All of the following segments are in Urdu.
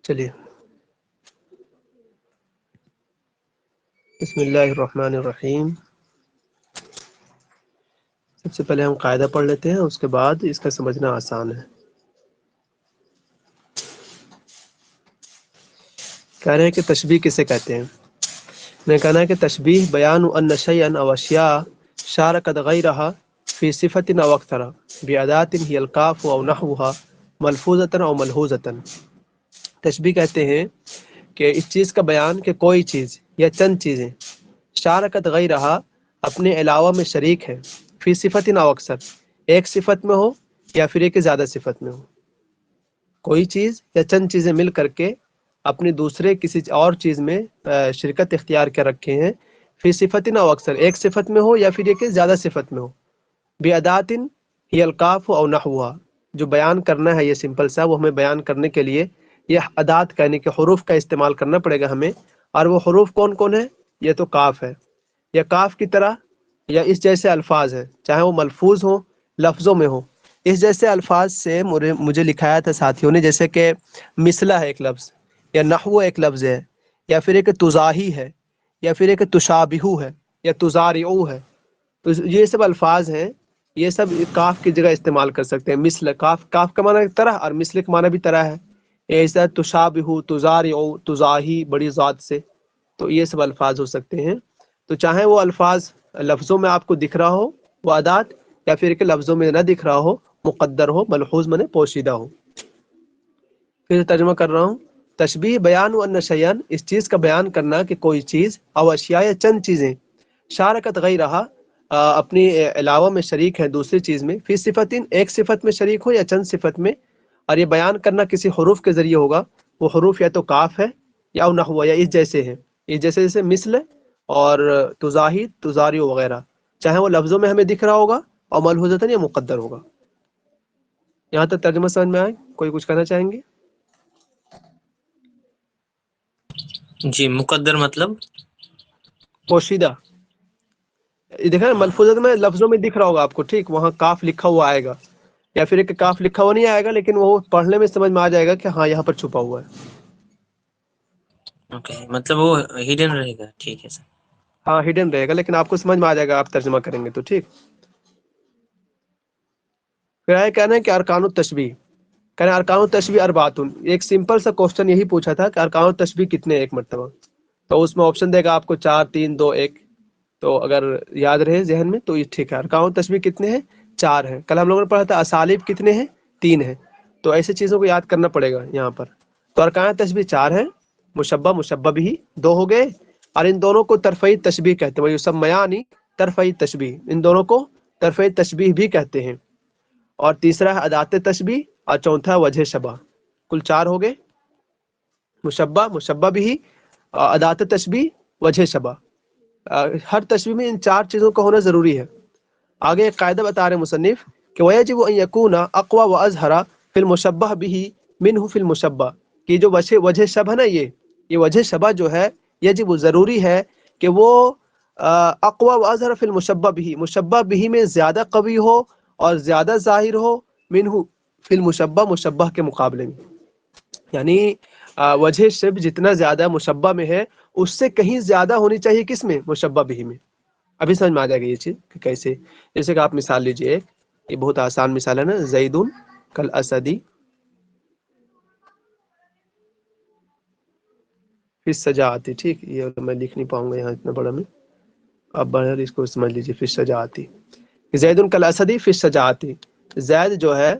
چلیے بسم اللہ الرحمن الرحیم. سب سے پہلے ہم قاعدہ پڑھ لیتے ہیں، اس کے بعد اس کا سمجھنا آسان ہے. کہہ رہے ہیں کہ تشبیہ کسے کہتے ہیں. میں کہنا ہے کہ تشبیہ بیان ان شیئا او اشیاء شارکت غیرہا فی صفت او اکثر بادات ہی القاف او نحوها ملفوظۃ او ملحوظۃ. تشبیہ کہتے ہیں کہ اس چیز کا بیان کہ کوئی چیز یا چند چیزیں شارکت غیرہا اپنے علاوہ میں شریک ہے، فی صفت او اکثر ایک صفت میں ہو یا پھر ایک زیادہ صفت میں ہو. کوئی چیز یا چند چیزیں مل کر کے اپنی دوسرے کسی اور چیز میں شرکت اختیار کر رکھے ہیں، فی صفت او اکثر ایک صفت میں ہو یا پھر ایک زیادہ صفت میں ہو. بادات ہی القاف او نحوها جو بیان کرنا ہے، یہ سمپل سا وہ ہمیں بیان کرنے کے لیے یہ ادات یعنی کہ حروف کا استعمال کرنا پڑے گا ہمیں. اور وہ حروف کون کون ہے؟ یہ تو کاف ہے، یا کاف کی طرح یا اس جیسے الفاظ ہیں، چاہے وہ ملفوظ ہوں لفظوں میں ہوں. اس جیسے الفاظ سے مجھے لکھایا تھا ساتھیوں نے، جیسے کہ مثلہ ہے ایک لفظ، یا نحو ایک لفظ ہے، یا پھر ایک تزاہی ہے، یا پھر ایک تشابہو ہے، یا تزارعو ہے. تو یہ سب الفاظ ہیں، یہ سب کاف کی جگہ استعمال کر سکتے ہیں. مثل کاف کا معنی طرح اور مثل کا معنی بھی طرح ہے. ایسا تشابہو، تزارعو، تزاہی بڑی ذات سے، تو یہ سب الفاظ ہو سکتے ہیں. تو چاہے وہ الفاظ لفظوں میں آپ کو دکھ رہا ہو وہ ادات، یا پھر کہ لفظوں میں نہ دکھ رہا ہو، مقدر ہو، ملحوظ منے پوشیدہ ہو. پھر ترجمہ کر رہا ہوں. تشبیہ بیان ان شیئا اس چیز کا بیان کرنا کہ کوئی چیز او اشیاء یا چند چیزیں شارکت غیرہا اپنی علاوہ میں شریک ہے دوسری چیز میں، فی صفت ایک صفت میں شریک ہو یا چند صفت میں. اور یہ بیان کرنا کسی حروف کے ذریعے ہوگا. وہ حروف یا تو کاف ہے یا نحو یا اس جیسے ہے، اس جیسے مثل اور تزاہی، تزاریو وغیرہ، چاہے وہ لفظوں میں ہمیں دکھ رہا ہوگا اور ملحوظتاً یا مقدر ہوگا. یہاں تک ترجمہ سمجھ میں آئے؟ کوئی کچھ کہنا چاہیں گے؟ جی، مقدر مطلب پوشیدہ. دیکھا نا ملفوظات میں لفظوں میں دکھ رہا ہوگا آپ کو، ٹھیک وہاں کاف لکھا ہوا آئے گا، یا پھر ایک کاف لکھا ہوا نہیں آئے گا، لیکن وہ پڑھنے میں سمجھ میں آ جائے گا کہ ہاں یہاں پر چھپا ہوا ہے. اوکے، مطلب وہ ہڈن رہے گا. ٹھیک ہے سر. ہاں ہڈن رہے گا، لیکن آپ کو سمجھ میں آ جائے گا آپ ترجمہ کریں گے تو. ٹھیک. پھر آئے کہنا ہے کہ ارکان التشبیہ. کہنا ارکان التشبیہ اربعۃ. ایک سمپل سا کوسچن یہی پوچھا تھا کہ ارکان التشبیہ کتنے ایک مرتبہ، تو اس میں آپشن دے گا آپ کو 4 3 2 1. تو اگر یاد رہے ذہن میں تو یہ ٹھیک ہے. ارکان التشبیہ کتنے ہیں؟ 4 ہیں. کل ہم لوگوں نے پڑھا تھا اسالیب کتنے ہیں؟ 3 ہیں. تو ایسی چیزوں کو یاد کرنا پڑے گا یہاں پر. تو ارکان تشبیہ 4 ہیں. مشبہ، مشبہ بھی 2 ہو گئے، اور ان دونوں کو طرفی تشبیہ کہتے ہیں. یسمیانی طرفی تشبیہ، ان دونوں کو طرفی تشبیہ بھی کہتے ہیں. اور تیسرا ہے ادات تشبیہ، اور چوتھا وجہ شبہ. کل 4 ہو گئے، مشبہ، مشبہ بھی، ادات تشبیہ، وجہ شبہ. ہر تشبیہ میں ان 4 چیزوں کا ہونا ضروری ہے. آگے ایک قاعدہ بتا رہے مصنف کہ وَيَجِبُ أَن يَكُونَ أَقْوَى وَأَظْهَرَ فِي الْمُشَبَّهِ بِهِ مِنْهُ فِي الْمُشَبَّهِ. کہ جو وجہ شبہ نا، یہ وجہ شبہ جو ہے یجب ضروری ہے کہ وہ اقوى واظہر فی المشبہ به، مشبہ به میں زیادہ قوی ہو اور زیادہ ظاہر ہو، منہ فی المشبہ، مشبہ کے مقابلے میں. یعنی وجہ شبہ جتنا زیادہ مشبہ میں ہے اس سے کہیں زیادہ ہونی چاہیے کس میں؟ مشبہ به میں. ابھی سمجھ میں آ جائے گا یہ چیز کہ کیسے. جیسے کہ آپ مثال لیجئے، یہ بہت آسان مثال ہے نا، زید کالاسدی فی الشجاعۃ. ٹھیک، یہ میں لکھ نہیں پاؤں گا یہاں اتنا بڑا میں، آپ بہر اس کو سمجھ لیجیے. فی الشجاعۃ، زید کالاسدی فی الشجاعۃ. زید جو ہے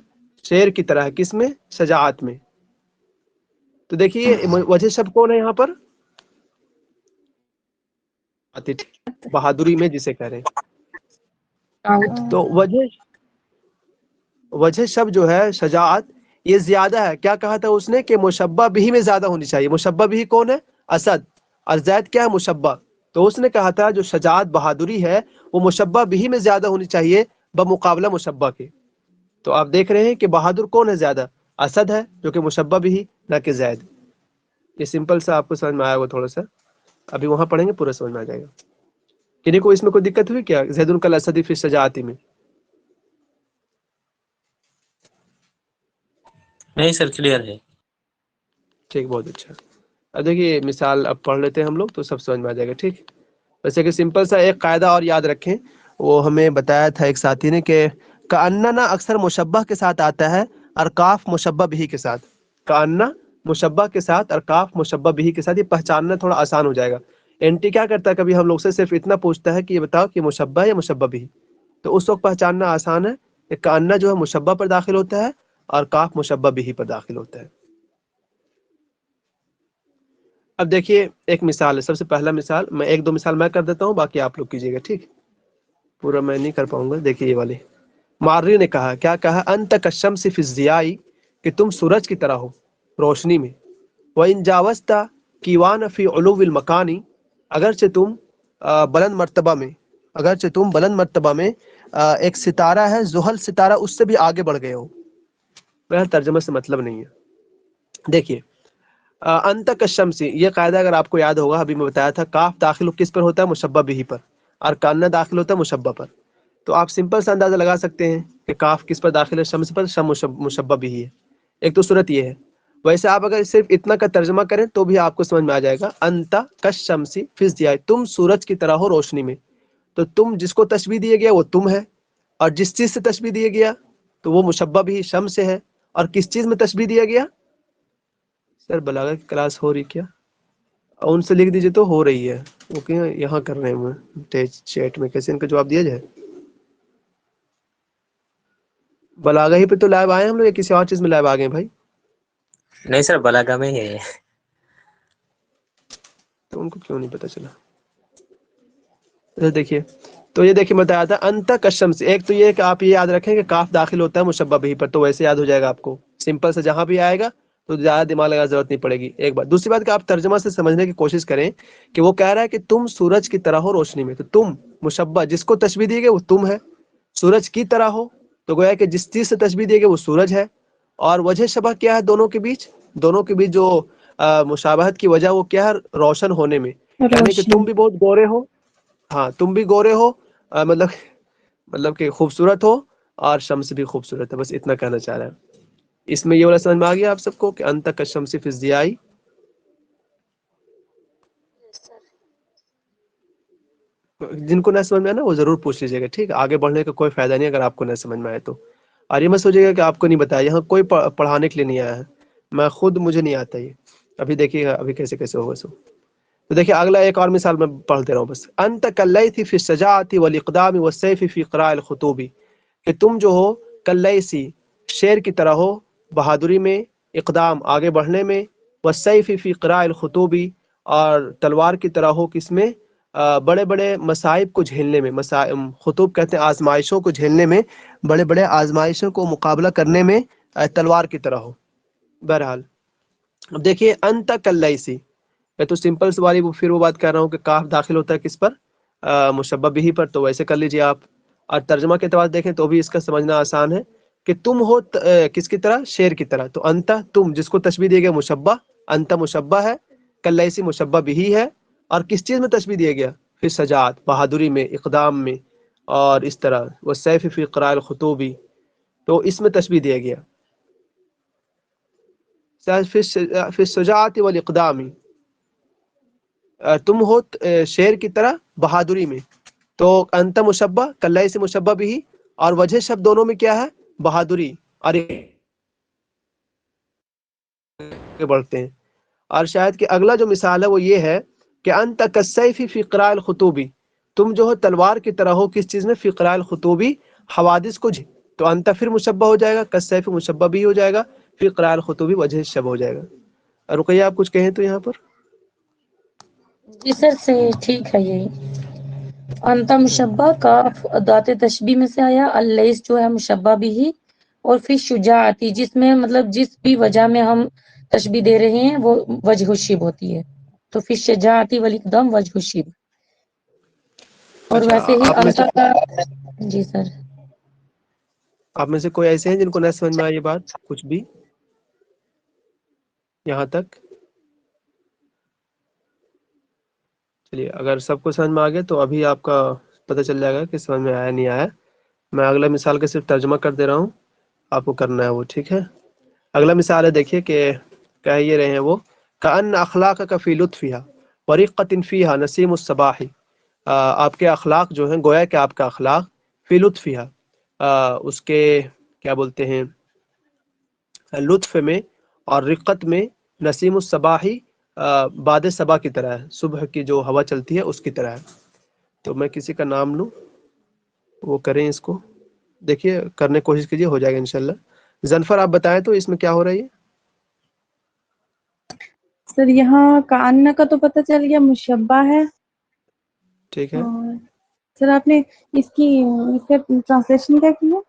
شیر کی طرح ہے، کس میں؟ شجاعت میں. تو دیکھیے وجہ شب کون ہے یہاں پر؟ بہادری میں جسے کہہ رہے ہیں. تو وجہ شب جو ہے شجاعت، یہ زیادہ ہے. کیا کہا تھا اس نے کہ مشبہ بھی میں زیادہ ہونی چاہیے. مشبہ بھی کون ہے؟ اسد. اور زید کیا ہے؟ مشبہ. تو اس نے کہا تھا جو شجاعت بہادری ہے وہ مشبہ بھی میں زیادہ ہونی چاہیے بمقابلہ مشبہ کے. تو آپ دیکھ رہے ہیں کہ بہادر کون ہے زیادہ؟ اسد ہے، جو کہ مشبہ بھی، نہ کہ زید. یہ سمپل سا آپ کو سمجھ میں آیا ہوگا تھوڑا سا. ابھی وہاں پڑھیں گے پورا سمجھ میں آ جائے گا. کنہیں کو اس میں کوئی دقت ہوئی کیا؟ زید کالاسدی فی الشجاعۃ میں نہیں سر، کلیئر ہے. ٹھیک، بہت اچھا. اب دیکھیے مثال اب پڑھ لیتے ہیں ہم لوگ تو سب سمجھ میں آ جائے گا. ٹھیک، ویسے کہ سمپل سا ایک قاعدہ اور یاد رکھیں، وہ ہمیں بتایا تھا ایک ساتھی نے کہ کأننا اکثر مشبہ کے ساتھ آتا ہے اور کاف مشبہ بھی کے ساتھ. کأننا مشبہ کے ساتھ اور کاف مشبہ بھی کے ساتھ، یہ پہچاننا تھوڑا آسان ہو جائے گا. اینٹی کیا کرتا ہے، کبھی ہم لوگ سے صرف اتنا پوچھتا ہے کہ یہ بتاؤ کہ مشبہ یا مشبہ بھی، تو اس وقت پہچاننا آسان ہے کہ کأننا جو ہے مشبہ پر داخل ہوتا ہے اور کاف مشبہ بھی پر داخل ہوتا ہے. اب دیکھیے ایک مثال ہے، سب سے پہلا مثال میں ایک دو مثال میں کر دیتا ہوں، باقی آپ لوگ کیجیے گا. ٹھیک، پورا میں نہیں کر پاؤں گا. دیکھیے یہ والی مارری نے کہا، کیا کہا، انت کالشمس فی الضیاء، کہ تم سورج کی طرح ہو روشنی میں. وَإِن جَاوَزْتَ کیوان فی علو المکان، اگرچہ تم بلند مرتبہ میں ایک ستارہ ہے زحل ستارہ، اس سے بھی آگے بڑھ گئے ہو. میرا ترجمہ سے مطلب نہیں ہے. دیکھیے انت کالشمس، یہ قاعدہ اگر آپ کو یاد ہوگا ابھی میں بتایا تھا، کاف داخل کس پر ہوتا ہے، مشبہ بھی پر، اور کاننا داخل ہوتا ہے مشبہ پر. تو آپ سمپل سا اندازہ لگا سکتے ہیں کہ کاف کس پر داخل ہے، شمس پر، شم مشبہ بھی ہے. ایک تو صورت یہ ہے. ویسے آپ اگر صرف اتنا کا ترجمہ کریں تو بھی آپ کو سمجھ میں آ جائے گا. انت کالشمس فی الضیاء، تم سورج کی طرح ہو روشنی میں. تو تم جس کو تشبیہ دیا گیا وہ تم ہے، اور جس چیز سے تشبیہ دیا گیا تو وہ مشبہ بھی شمس سے ہے. اور کس چیز میں تشبیہ دیا گیا، سر بلاغہ کی کلاس ہو رہی کیا، ان سے لکھ دیجئے تو ہو رہی ہے. اوکے، یہاں کر رہے ہیں میں چیٹ میں، کیسے ان کا جواب دیا جائے. بلاغہ ہی پہ تو لائیو آئے ہیں ہم لوگ، یا کسی اور چیز میں لائیو آ گئے ہیں بھائی؟ نہیں سر، بلاغہ میں ہی ہے. تو ان کو کیوں نہیں پتا چلا. دیکھیے تو یہ دیکھیے بتایا تھا انت کالشمس. ایک تو یہ کہ آپ یہ یاد رکھیں کہ کاف داخل ہوتا ہے مشبہ بھی پر، تو ویسے یاد ہو جائے گا آپ کو سمپل سے، جہاں بھی آئے گا تو زیادہ دماغ لگانے کی ضرورت نہیں پڑے گی. ایک بات. دوسری بات کہ آپ ترجمہ سے سمجھنے کی کوشش کریں کہ وہ کہہ رہا ہے کہ تم سورج کی طرح ہو روشنی میں. تو تم مشبہ جس کو تشبیہ دی گئی وہ تم ہے. سورج کی طرح ہو تو گویا کہ جس چیز سے تشبیہ دی گئی وہ سورج ہے. اور وجہ شبہ کیا ہے دونوں کے بیچ، دونوں کے بیچ جو مشابہت کی وجہ وہ کیا ہے، روشن ہونے میں. یعنی کہ تم روشنی. بھی بہت گورے ہو، ہاں تم بھی گورے ہو، مطلب کہ خوبصورت ہو، اور شمس بھی خوبصورت ہے. بس اتنا کہنا چاہ رہا ہے. اس میں یہ والا سمجھ میں آ گیا آپ سب کو کہ انت کالشمس فی الضیاء. جن کو نہ سمجھ میں آئے نا وہ ضرور پوچھ لیجیے گا. ٹھیک ہے، آگے بڑھنے کا کوئی فائدہ نہیں اگر آپ کو نہ سمجھ میں آئے تو. اور یہ مت سوچیے گا کہ آپ کو نہیں بتایا، یہاں کوئی پڑھانے کے لیے نہیں آیا ہے. میں خود مجھے نہیں آتا یہ. ابھی دیکھیے گا ابھی کیسے کیسے ہوگا سو. تو دیکھیے اگلا ایک اور مثال میں پڑھ دے رہا ہوں بس. انت کاللیث فی الشجاعۃ والاقدام والسیف فی قراء الخطوب، کہ تم جو ہو کاللیث شیر کی طرح ہو بہادری میں، اقدام آگے بڑھنے میں، والسیف فی قراء الخطوب اور تلوار کی طرح ہو کس میں، بڑے بڑے مصائب کو جھیلنے میں. خطوب کہتے ہیں آزمائشوں کو جھیلنے میں، بڑے بڑے آزمائشوں کو مقابلہ کرنے میں تلوار کی طرح ہو. بہرحال اب دیکھیے انت کاللیث، میں تو سمپل سے والی پھر وہ بات کر رہا ہوں کہ کاف داخل ہوتا ہے کس پر، مشبہ بھی پر، تو ویسے کر لیجیے آپ. اور ترجمہ کے اعتبار سے دیکھیں تو بھی اس کا سمجھنا آسان ہے کہ تم ہو کس کی طرح، شیر کی طرح. تو انت تم جس کو تشبیہ دیا گیا مشبہ، انت مشبہ ہے، کاللیث مشبہ بھی ہے. اور کس چیز میں تشبیہ دیا گیا، پھر شجاعت بہادری میں، اقدام میں، اور اس طرح والسیف فی قراء الخطوب، تو اس میں تشبیہ دیا گیا. فی الشجاعۃ والاقدام، تم ہو شیر کی طرح بہادری میں. تو انت مشبہ، کاللیث مشبہ بھی، اور وجہ شب دونوں میں کیا ہے، بہادری، اور بڑھتے ہیں. اور شاید کہ اگلا جو مثال ہے وہ یہ ہے کہ انت کالسیف فی قراء الخطوب، تم جو ہو تلوار کی طرح ہو کس چیز میں، فی قراء الخطوب حوادث کو تو انت پھر مشبہ ہو جائے گا، کالسیف مشبہ بھی ہو جائے گا، فی قراء الخطوب وجہ شب ہو جائے گا. رقیہ آپ کچھ کہیں تو یہاں پر. جی سر صحیح، ٹھیک ہے. یہی انت مشبہ کا ذات تشبیہ میں سے آیا، اللیث جو ہے مشبہ بھی، اور پھر شجاعتی جس میں مطلب جس بھی وجہ میں ہم تشبیہ دے رہے ہیں وہ وجہ الشبہ ہوتی ہے. تو پھر شجاعتی والاقدام وجہ الشبہ. اور اچھا ویسے ہی آپ میں انت سے کا، جی سر. آپ میں سے کوئی ایسے ہیں جن کو نہ سمجھ میں آئی یہ بات کچھ بھی یہاں تک. چلیے اگر سب کو سمجھ میں آ گیا تو ابھی آپ کا پتہ چل جائے گا کہ سمجھ میں آیا نہیں آیا. میں اگلا مثال کا صرف ترجمہ کر دے رہا ہوں، آپ کو کرنا ہے وہ. ٹھیک ہے، اگلا مثال ہے دیکھیے کہ کہہ یہ رہے ہیں وہ کأن اخلاقک فی لطفها ورقۃ فیہا نسیم الصباح، آپ کے اخلاق جو ہیں گویا کہ آپ کا اخلاق فی لطفها، اس کے کیا بولتے ہیں لطف میں اور رقت میں، نسیم الصباحی باد صبا کی طرح ہے، صبح کی جو ہوا چلتی ہے اس کی طرح ہے۔ تو میں کسی کا نام لوں، وہ کریں اس کو، دیکھیے کرنے کی کوشش کیجیے، ہو جائے گا انشاءاللہ۔ زنفر آپ بتائیں تو اس میں کیا ہو رہا ہے یہ؟ سر یہاں کأن کا تو پتہ چل گیا مشبہ ہے، ٹھیک ہے، اور سر آپ نے اس کا ٹرانسلیشن کیا کیا؟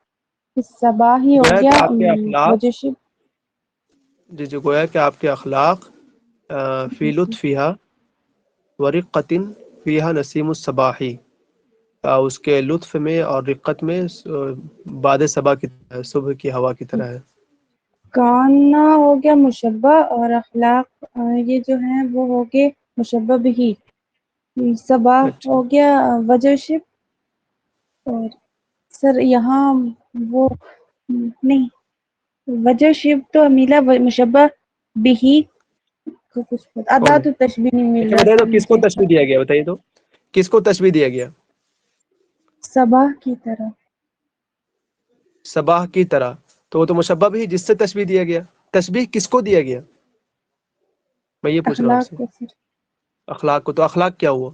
صباح ہی ہو گویا کہ گیا آپ کے اخلاق، وجہ شب، جی گویا کہ آپ کے اخلاق فی لطفها ورقۃ فیہا نسیم الصباحی، اس کے لطف میں اور رقت میں باد صبا کی طرح، صبح کی ہوا کی طرح ہے۔ کانا ہو گیا مشبہ، اور اخلاق یہ جو ہیں وہ ہو گئے مشبہ بھی، صباح اچھا، ہو گیا وجہ شب، اور سر یہاں وہ نہیں، وجہ شب تو ملا مشبہ بھی کو کچھ کون ہے؟ ادات تشبیہ نہیں مل اچھا رہا بتائیے سر تو کس کو مجھے، تشبیہ دیا گیا، بتائیے تو کس کو تشبیہ دیا گیا؟ صباح کی طرح، صباح کی طرح، تو وہ تو مشبہ بھی جس سے تشبیہ دیا گیا، تشبیہ کس کو دیا گیا میں یہ پوچھ رہا ہوں آپ اخلاق سے؟ کو سر اخلاق کو، تو اخلاق کیا ہوا؟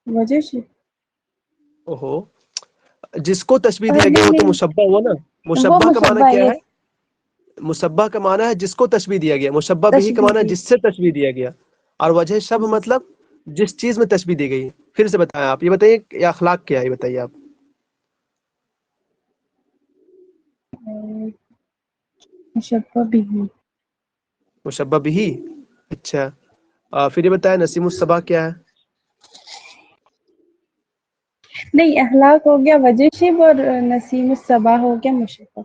وجہ شب، اوہو، جس کو تشبیہ دیا گیا نہیں وہ تو نہیں مشبہ ہوا نا۔ وہ مشبہ کا معنی مشبہ کیا ہے، ہے؟ مشبہ کا معنی ہے جس کو تشبیہ دیا گیا، مشبہ بھی کا معنی ہے تشبیہ، جس سے تشبیہ دیا گیا، اور وجہ شب مطلب جس چیز میں تشبیہ دی گئی۔ پھر سے بتائیں آپ، یہ بتائیے یہ اخلاق کیا ہے، یہ بتائیے آپ۔ مشبہ بھی، مشبہ بھی، اچھا، پھر یہ بتائیں نسیم الصبا کیا ہے؟ نہیں اخلاق ہو گیا وجہ شب، اور نسیم الصباح ہو گیا مشبہ۔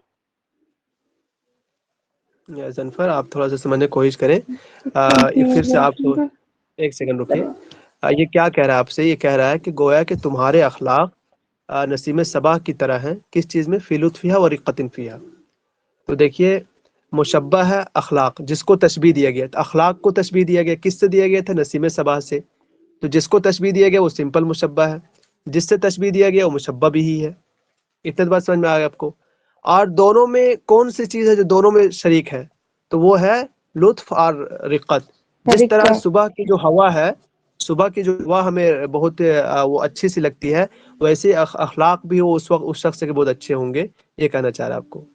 زنفر آپ تھوڑا سا سمجھنے کی کوشش کریں، پھر کنفیوز سے ہے، آپ ایک سیکنڈ رکیے۔ یہ کیا کہہ رہا ہے آپ سے؟ یہ کہہ رہا ہے کہ گویا کہ تمہارے اخلاق نسیم صبا کی طرح ہیں، کس چیز میں؟ فی لطفها و رقۃ فیہا۔ تو دیکھیے مشبہ ہے اخلاق، جس کو تشبیہ دیا گیا، تو اخلاق کو تشبیہ دیا گیا کس سے دیا گیا تھا؟ نسیم صبا سے، تو جس کو تشبیہ دیا گیا وہ سمپل مشبہ ہے، جس سے تشبیہ دیا گیا وہ مشبہ بھی ہے۔ اتنا بات سمجھ میں آ گیا آپ کو؟ اور دونوں میں کون سی چیز ہے جو دونوں میں شریک ہے؟ تو وہ ہے لطف اور رقت۔ جس طرح طریقہ، صبح کی جو ہوا ہے، صبح کی جو ہوا ہمیں بہت وہ اچھی سی لگتی ہے، ویسے اخلاق بھی وہ اس وقت اس شخص کے بہت اچھے ہوں گے، یہ کہنا چاہ رہا آپ کو۔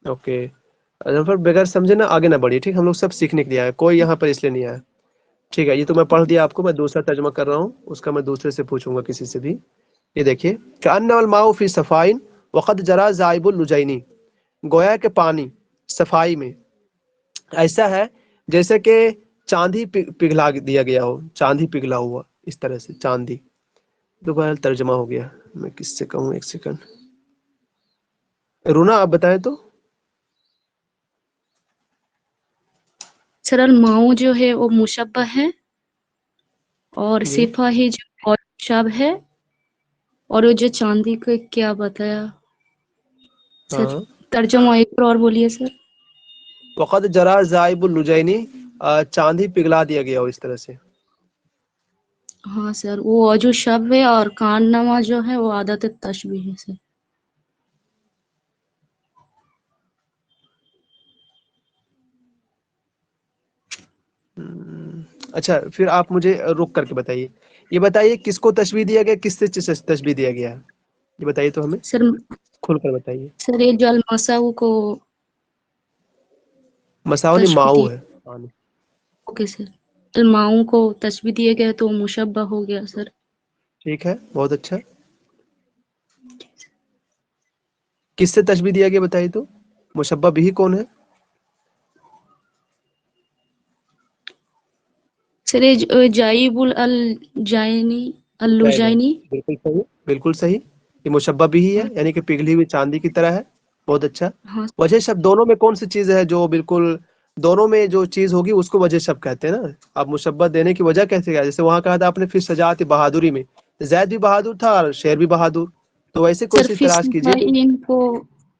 اوکے ظفر، بغیر سمجھے نا آگے نہ بڑھیے، ٹھیک؟ ہم لوگ سب سیکھنے کے لیے آئے، کوئی یہاں پر اس لیے نہیں آیا، ٹھیک ہے؟ یہ تو میں پڑھ دیا آپ کو، میں دوسرا ترجمہ کر رہا ہوں، اس کا میں دوسرے سے پوچھوں گا کسی سے بھی۔ یہ دیکھیے کأن الماء فی صفائن وقد جرى ذائب اللجین، گویا کہ پانی صفائی میں ایسا ہے جیسے کہ چاندی پگھلا دیا گیا ہو، چاندی پگھلا ہوا، اس طرح سے چاندی۔ دوبارہ ترجمہ ہو گیا، میں کس سے کہوں، ایک سیکنڈ۔ رونا آپ بتائیں تو۔ سر الماؤ جو ہے وہ مشبہ ہے، اور جی صفہ ہی جو اور شب ہے، اور وہ جو چاندی کو کیا بتایا سر؟ ہاں، ترجمہ ایک بار اور بولیے سر۔ وقد جرى ذائب اللجین، چاندی پگھلا دیا گیا ہو، اس طرح سے۔ ہاں سر، وہ جو شب ہے اور کان نما جو ہے وہ عادت تشبیہ ہے سر۔ اچھا پھر آپ مجھے رک کر کے بتائیے، یہ بتائیے کس کو تشبیہ دیا گیا، کس سے تشبیہ دیا گیا ہے؟ یہ بتائیے تو ہمیں، سر کھل کر بتائیے۔ سر یہ جو المساو کو مساونی تشبیہ ماؤ دی، ہے، اوکے سر، الماؤں کو تشبیہ دیا گیا تو مشبہ ہو گیا سر۔ ٹھیک ہے، بہت اچھا۔ کس سے تشبیہ دیا گیا بتائیے تو؟ مشبہ بھی کون ہے؟ سر یہ جائب الجائنی اللجائنی، بالکل صحیح، بالکل صحیح، یہ مشبہ بھی ہے، یعنی کہ پگھلی ہوئی چاندی کی طرح ہے، بہت اچھا۔ ہاں وجہ شب دونوں میں کون سی چیز ہے جو بالکل دونوں میں جو چیز ہوگی اس کو وجہ شب کہتے ہیں نا؟ آپ مشبہ دینے کی وجہ کیسے گیا؟ جیسے وہاں کہا تھا آپ نے پھر سجاعت بہادری میں، زید بھی بہادر تھا اور شیر بھی بہادر، تو ویسے کوئی سر چیز فی تلاش کیجیے جو صفائن کو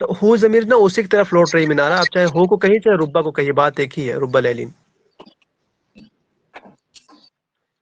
تو ہو ضمیر نا اسی کی طرف لوٹ رہی منارہ، آپ چاہے ہو کو کہیں چاہے ربا کو کہیں، بات ایک ہی ہے، ربا لیلین۔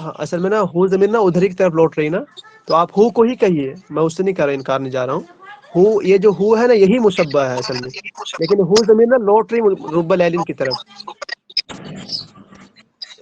ہاں اصل میں نا ہو ضمیر نا ادھر ہی کی طرف لوٹ رہی نا، تو آپ ہو کو ہی کہیے، میں اس سے نہیں کر رہا، انکار نہیں جا رہا ہوں۔ ہو یہ جو ہو ہے نا یہی مشبہ ہے اصل میں، لیکن ہو ضمیر نا لوٹ رہی ربا لیلین کی طرف۔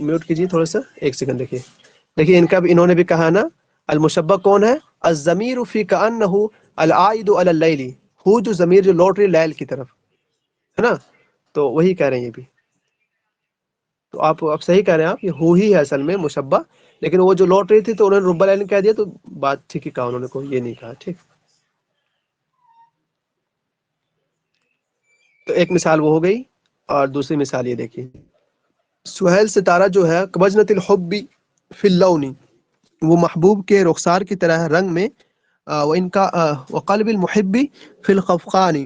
میوٹ کیجیے تھوڑا سا، ایک سیکنڈ دیکھیے۔ دیکھیے ان کا بھی انہوں نے بھی کہا نا، المشبہ کون ہے؟ الضمیر فی کأنہ العائد علی اللیل، ہو جو ضمیر جو لوٹ رہی لیل کی طرف ہے نا، تو وہی کہہ رہے ہیں یہ بھی۔ تو آپ صحیح کہہ رہے ہیں، آپ یہ ہو ہی ہے اصل میں مشبہ، لیکن وہ جو لوٹ رہی تھی تو انہوں نے رب العین کہہ دیا، تو بات ٹھیک ہی کہا انہوں نے، کوئی یہ نہیں کہا، ٹھیک۔ تو ایک مثال وہ ہو گئی، اور دوسری مثال یہ دیکھیے، سہیل ستارہ جو ہے کبجنت الحب فی اللون، وہ محبوب کے رخسار کی طرح ہے رنگ میں، وہ ان کا وقلب المحب فی الخفقان،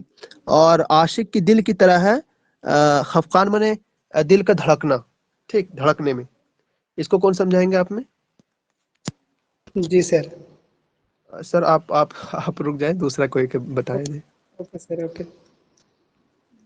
اور عاشق کی دل کی طرح ہے، خفقان منے دل کا دھڑکنا، ٹھیک، دھڑکنے میں۔ اس کو کون سمجھائیں گے آپ میں؟ جی سر۔ سر آپ رک جائیں، دوسرا کوئی بتائیں دیں، اوکے سر، اوکے۔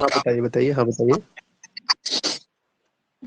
ہاں بتائیے، ہاں بتائیے۔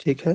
ٹھیک ہے،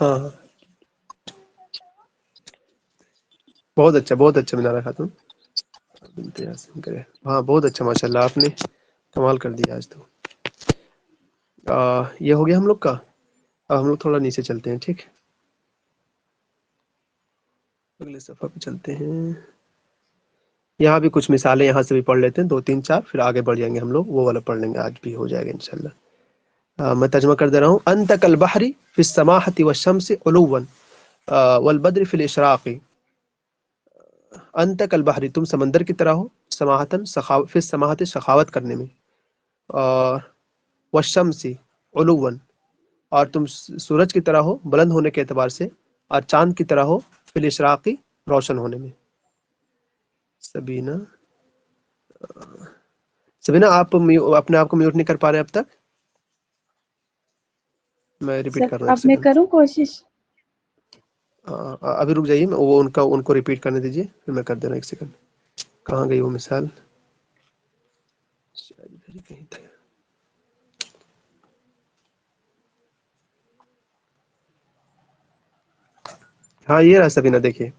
ہاں ہاں، بہت اچھا منارہ خاتون، ہاں بہت اچھا، ماشاء اللہ آپ نے کمال کر دیا آج تو۔ یہ ہو گیا ہم لوگ کا، اب ہم لوگ تھوڑا نیچے چلتے ہیں، ٹھیک، اگلے صفحہ پہ چلتے ہیں۔ یہاں بھی کچھ مثالیں یہاں سے بھی پڑھ لیتے ہیں، 2 3 4، پھر آگے بڑھ جائیں گے ہم لوگ، وہ والا پڑھ لیں گے، آج بھی ہو جائے گا انشاءاللہ۔ میں ترجمہ کر دے رہا ہوں، انت کالبحر فی السماحة والشمس علوا والبدر فی الاشراق، انت کالبحر، تم سمندر کی طرح ہو، سماحتاً فی السماحة سخاوت کرنے میں، اور والشمس علوا، اور تم سورج کی طرح ہو بلند ہونے کے اعتبار سے، اور چاند کی طرح ہو فی الاشراق روشن ہونے میں۔ سبینہ آپ اپنے آپ کو میوٹ نہیں کر پا رہے اب تک، میں ریپیٹ سر کر رہا ہوں، ایک اب میں سیکنڈ، کروں کوشش؟ ابھی رک جائیے، وہ ان کو ریپیٹ کرنے دیجیے، پھر میں کر دے رہا ہوں، ایک سیکنڈ۔ کہاں گئی وہ مثال؟ شاید ادھر ہی کہیں تھے۔ ہاں یہ رہا سبینہ، دیکھیے،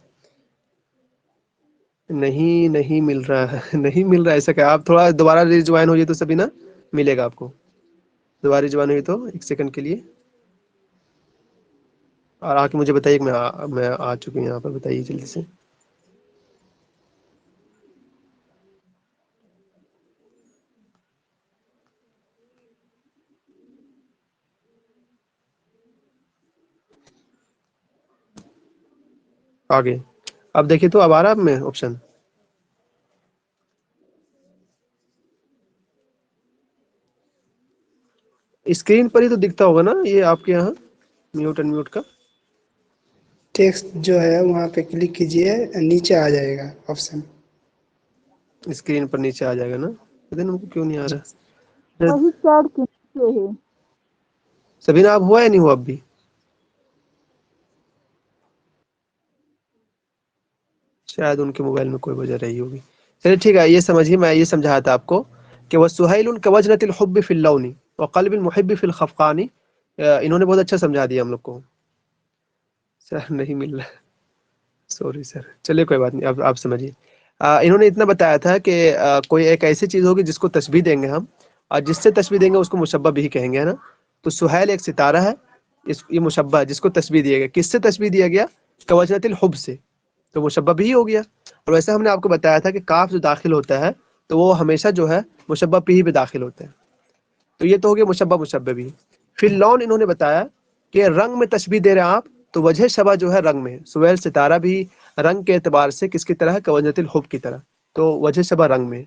نہیں مل رہا ہے، نہیں مل رہا ہے، ایسا کہ آپ تھوڑا دوبارہ ریجوائن ہو جائے تو سبینہ ملے گا آپ کو، دوبارہ ریجوائن ہوئی تو ایک سیکنڈ کے لیے، اور آ کے مجھے بتائیے کہ میں آ چکی ہوں یہاں پر، بتائیے جلدی سے۔ آگے اب دیکھیے تو اب آ رہا ہے اب میں آپشن، اسکرین پر ہی تو دکھتا ہوگا نا یہ آپ کے یہاں میوٹ ان میوٹ کا؟ ٹیکسٹ جو ہے وہاں پہ کلک کیجئے، نیچے آ جائے گا آپشن۔ اسکرین پر نیچے آ جائے گا نا، پتہ نہیں کیوں نہیں آ جی رہا۔ وہی چیٹ کے نیچے ہے۔ سبینہ آپ ہوا یا نہیں ہوا اب بھی؟ شاید ان کے موبائل میں کوئی وجہ رہی ہوگی، چلیے ٹھیک ہے، یہ سمجھیے، میں یہ سمجھایا تھا آپ کو کہ وہ سہیل کوجنۃ الحب فی اللون وقلب المحب فی الخفقان، انہوں نے بہت اچھا سمجھا دیا ہم لوگ کو۔ سر نہیں مل رہا، سوری سر، چلیے کوئی بات نہیں، اب آپ سمجھیے۔ انہوں نے اتنا بتایا تھا کہ کوئی ایک ایسی چیز ہوگی جس کو تشبیہ دیں گے ہم، اور جس سے تشبیہ دیں گے اس کو مشبہ بھی کہیں گے، ہے نا؟ تو سہیل ایک ستارہ ہے، یہ مشبہ ہے جس کو تشبیہ دیا گیا، کس سے تشبیہ دیا گیا؟ کوجنت الحب سے، تو مشبہ بھی ہو گیا. اور ویسے ہم نے آپ کو بتایا تھا کہ کاف جو داخل ہوتا ہے تو وہ ہمیشہ جو ہے مشبہ بھی پہ داخل ہوتا ہے. تو یہ تو ہو گیا مشبہ مشبہ بھی. پھر لون انہوں نے بتایا کہ رنگ میں تشبیہ دے رہے ہیں آپ، تو وجہ شبہ جو ہے رنگ میں، سویل ستارہ بھی رنگ کے اعتبار سے کس کی طرح ہے؟ کوجنت الحب کی طرح، تو وجہ شبہ رنگ میں.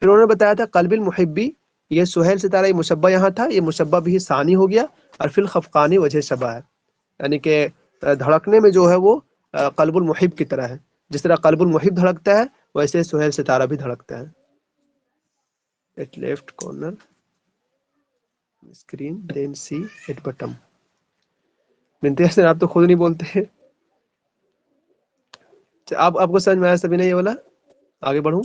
پھر انہوں نے بتایا تھا قلب المحبی، یہ سہیل ستارہ یہ مشبہ یہاں تھا، یہ مشبہ بھی ثانی ہو گیا. اور فی الخفقانی وجہ شبہ ہے، یعنی کہ دھڑکنے میں جو ہے وہ قلب المحب کی طرح ہے. جس طرح قلب المحب دھڑکتا ہے ویسے سہیل ستارہ بھی دھڑکتا ہے. At left corner screen then see at bottom. بنتے حسن آپ تو خود نہیں بولتے ہیں. آپ کو سمجھ میں آیا سبھی نے یہ والا؟ آگے بڑھوں؟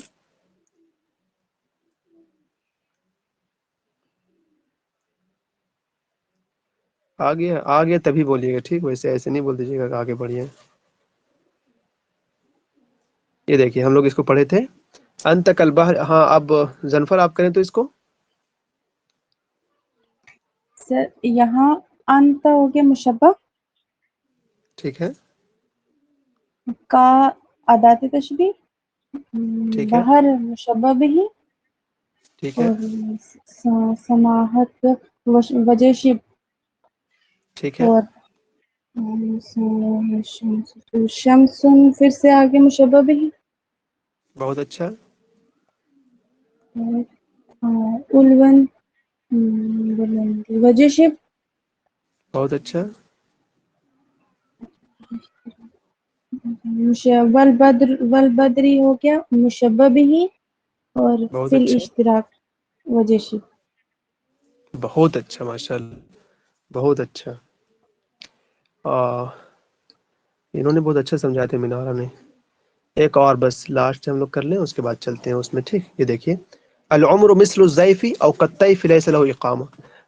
آگے تبھی بولیے گا، ٹھیک؟ ویسے ایسے نہیں بول دیجیے گا کہ آگے بڑھیے. یہ دیکھیے ہم لوگ اس کو پڑھے تھے انت کالبحر. ہاں اب زنفر آپ کریں تو اس کو. سر یہاں انت ہو گیا مشبہ، ٹھیک ہے، کا ادات تشبیہ، ٹھیک ہے، بہر مشبہ بھی، ٹھیک ہے، اور سماحت وجہ شب، ٹھیک ہے، اور شمسن پھر سے آگے مشبہ بھی، بہت اچھا، الون وجہ شب، بہت اچھا، والبدری ہو گیا مشبہ بھی، اور بہت فی اچھا، الاشتراک وجہ شب. بہت اچھا، ماشاء اللہ، بہت اچھا. انہوں نے بہت اچھا سمجھایا تھے مینارہ نے. ایک اور بس لاسٹ ہم لوگ کر لیں، اس کے بعد چلتے ہیں اس میں، ٹھیک؟ یہ دیکھیے العمر مثل الضیف او کالطیف لیس له اقامہ.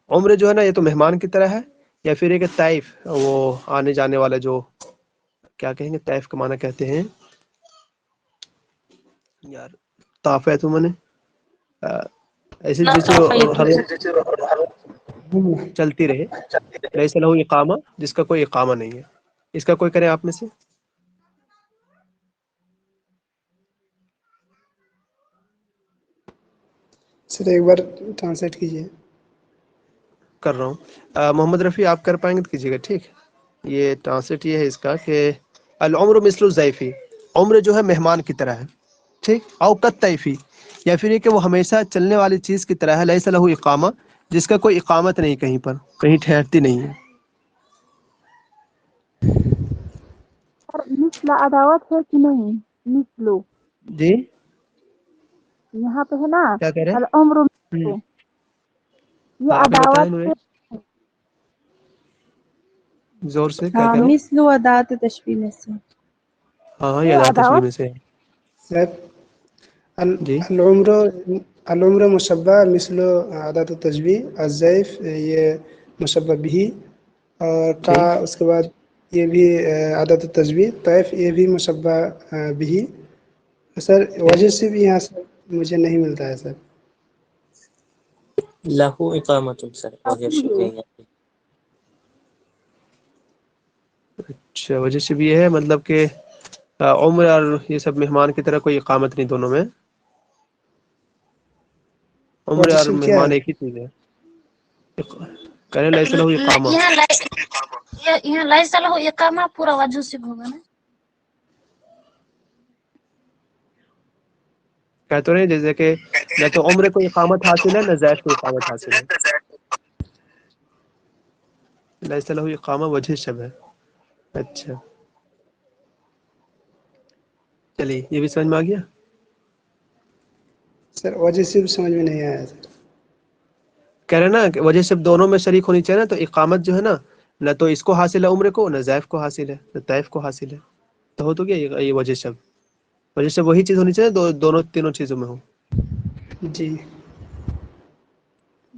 عمر جو ہے نا یہ تو مہمان کی طرح ہے، یا پھر ایک طیف، وہ آنے جانے والا، جو کیا کہیں گے، طیف کا معنی کہتے ہیں یار، طاف ہے تو میں نے ایسی چیز جو ہر چلتی رہے. لیس له اقامہ، جس کا کوئی اقامہ نہیں ہے. اس کا کوئی کریں آپ میں سے؟ سر ایک بار ٹرانسلیٹ کیجیے. کر رہا ہوں. محمد رفیع آپ کر پائیں گے تو کیجیے گا، ٹھیک؟ یہ ٹرانسلیٹ یہ ہے اس کا کہ العمر مثل الضیفی، عمر جو ہے مہمان کی طرح ہے، ٹھیک؟ او کالطیفی، یا پھر یہ کہ وہ ہمیشہ چلنے والی چیز کی طرح ہے، لیس له اقامہ، جس کا کوئی اقامت نہیں، کہیں پر کہیں ٹھہرتی نہیں ہے. اور مثل عداوت ہے کہ نہیں؟ مثلو جی یہاں پہ ہے نا، کیا کہہ رہے العمر ہیں؟ مثلو، یہ آپ نے بتایا عداوت انہوں نے ہے. زور سے کیا ہاں کہہ رہے ہیں؟ مثل ادات تشبیہ میں سے. ہاں یہ یہ اداة تشبیہ عداوت میں سے ہے. سر جی العمر، العمر مشبہ مثل عادات التشبیہ، الضیف یہ مشبہ بھی، اور کا ٹھیک. اس کے بعد یہ بھی عادات التشبیہ، طیف یہ بھی مشبہ بھی. سر ٹھیک وجہ سے بھی یہاں سے مجھے نہیں ملتا ہے سر. لہو اقامت سر وجہ سے ہے. نہیں ہے. اچھا، وجہ سے بھی یہ ہے، مطلب کہ عمر اور یہ سب مہمان کی طرح کوئی اقامت نہیں دونوں میں. عمر وجہ اور سے کیا مہمان ہے؟ ایک ہی چیز ہے. کہنے لیس له اقامہ، یہاں لیس له اقامہ پورا وجہ سے ہوگا نا. کہہ تو نہیں جیسے کہ نہ تو عمر کو اقامت حاصل ہے، نہ زید کو اقامت حاصل ہے. لیس له اقامہ وجہ شب ہے. اچھا چلیے یہ بھی سمجھ میں آ گیا. سر وجہ سے بھی سمجھ میں نہیں آیا سر. کہہ رہے نا کہ وجہ سے دونوں میں شریک ہونی چاہیے نا، تو اقامت جو ہے نا، نہ تو اس کو حاصل ہے عمر کو، نہ زیف کو حاصل ہے، نہ طیف کو حاصل ہے. تو ہو تو کیا یہ وجہ شب، وجہ شب وہی چیز ہونی چاہیے دونوں تینوں چیزوں میں ہو. جی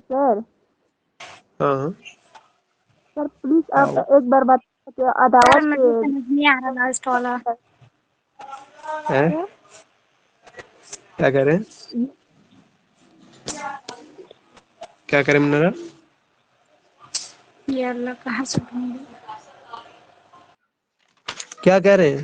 سر ہاں ہاں سر پلیز آپ ایک بار بتا کہ سر عداوت مجھے سمجھ نہیں آ رہا لاسٹ والا. ہیں؟ کیا کہہ رہے ہیں؟ کیا کریں منارا؟ یہ اللہ کہاں سے ڈھونڈے. کیا کہہ رہے ہیں؟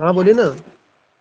ہاں بولیے نا